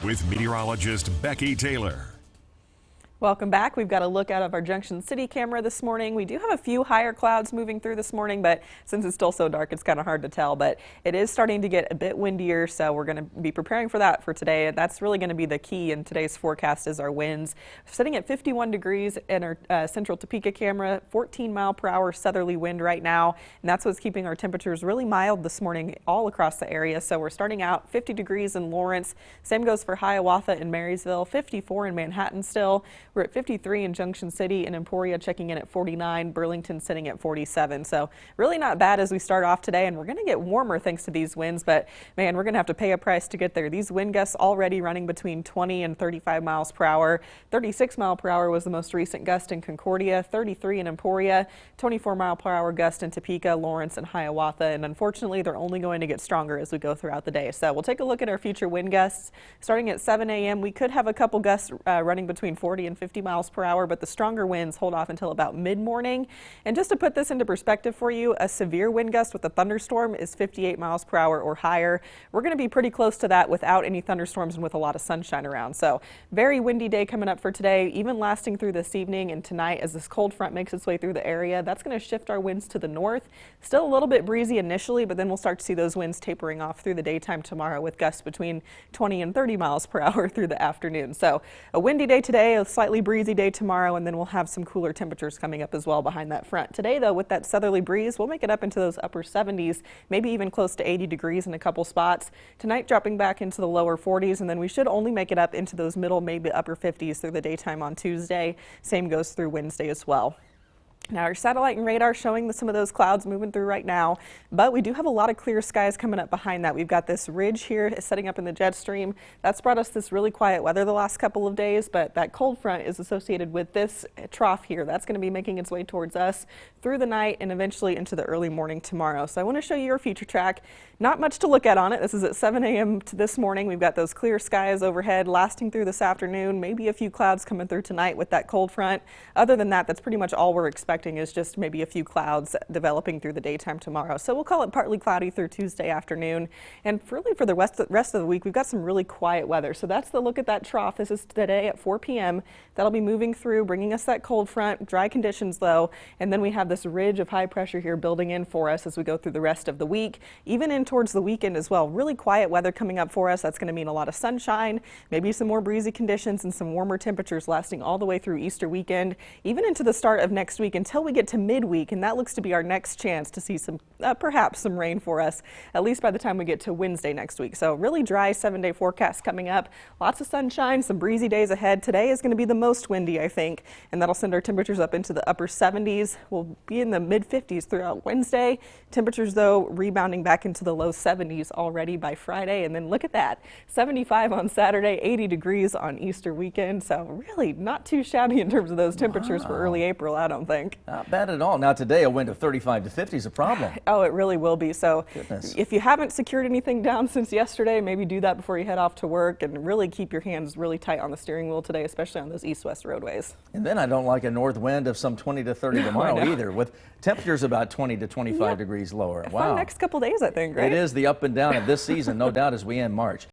With meteorologist Becky Taylor. Welcome back. We've got a look out of our Junction City camera this morning. We do have a few higher clouds moving through this morning, but since it's still so dark, it's kind of hard to tell. But it is starting to get a bit windier, so we're going to be preparing for that for today. That's really going to be the key in today's forecast is our winds. Sitting at 51 degrees in our central Topeka camera, 14-mile-per-hour southerly wind right now, and that's what's keeping our temperatures really mild this morning all across the area. So we're starting out 50 degrees in Lawrence. Same goes for Hiawatha and Marysville, 54 in Manhattan still. We're at 53 in Junction City, and Emporia checking in at 49, Burlington sitting at 47. So really not bad as we start off today, and we're going to get warmer thanks to these winds, but man, we're going to have to pay a price to get there. These wind gusts already running between 20 and 35 miles per hour. 36 mile per hour was the most recent gust in Concordia, 33 in Emporia, 24 mile per hour gust in Topeka, Lawrence, and Hiawatha, and unfortunately they're only going to get stronger as we go throughout the day. So we'll take a look at our future wind gusts. Starting at 7 a.m. we could have a couple gusts running between 40 and 50 miles per hour, but the stronger winds hold off until about mid-morning. And just to put this into perspective for you, a severe wind gust with a thunderstorm is 58 miles per hour or higher. We're going to be pretty close to that without any thunderstorms and with a lot of sunshine around. So very windy day coming up for today, even lasting through this evening and tonight as this cold front makes its way through the area. That's going to shift our winds to the north. Still a little bit breezy initially, but then we'll start to see those winds tapering off through the daytime tomorrow with gusts between 20 and 30 miles per hour through the afternoon. So a windy day today, a slightly breezy day tomorrow, and then we'll have some cooler temperatures coming up as well behind that front. Today, though, with that southerly breeze, we'll make it up into those upper 70s, maybe even close to 80 degrees in a couple spots. Tonight, dropping back into the lower 40s, and then we should only make it up into those middle, maybe upper 50s through the daytime on Tuesday. Same goes through Wednesday as well. Now our satellite and radar showing some of those clouds moving through right now, but we do have a lot of clear skies coming up behind that. We've got this ridge here setting up in the jet stream. That's brought us this really quiet weather the last couple of days, but that cold front is associated with this trough here. That's going to be making its way towards us through the night and eventually into the early morning tomorrow. So I want to show you our future track. Not much to look at on it. This is at 7 a.m. to this morning. We've got those clear skies overhead lasting through this afternoon, maybe a few clouds coming through tonight with that cold front. Other than that, that's pretty much all we're expecting is just maybe a few clouds developing through the daytime tomorrow. So we'll call it partly cloudy through Tuesday afternoon. And really for the rest of the week, we've got some really quiet weather. So that's the look at that trough. This is today at 4 p.m. That'll be moving through, bringing us that cold front, dry conditions though. And then we have this ridge of high pressure here building in for us as we go through the rest of the week, even in towards the weekend as well. Really quiet weather coming up for us. That's going to mean a lot of sunshine, maybe some more breezy conditions and some warmer temperatures lasting all the way through Easter weekend, even into the start of next week until we get to midweek, and that looks to be our next chance to see some perhaps some rain for us, at least by the time we get to Wednesday next week. So really dry 7-day forecast coming up. Lots of sunshine, some breezy days ahead. Today is going to be the most windy, I think, and that'll send our temperatures up into the upper 70s. We'll be in the mid 50s throughout Wednesday. Temperatures, though, rebounding back into the low 70s already by Friday, and then look at that, 75 on Saturday, 80 degrees on Easter weekend. So really not too shabby in terms of those temperatures for early April, I don't think. Not bad at all. Now today a wind of 35 to 50 is a problem. Oh, it really will be. So Goodness. If you haven't secured anything down since yesterday, maybe do that before you head off to work, and really keep your hands really tight on the steering wheel today, especially on those east-west roadways. And then I don't like a north wind of some 20 to 30 tomorrow either, with temperatures about 20 to 25 degrees lower. Wow. Fun next couple days, I think, right? It is the up and down of this season, no doubt, as we end March.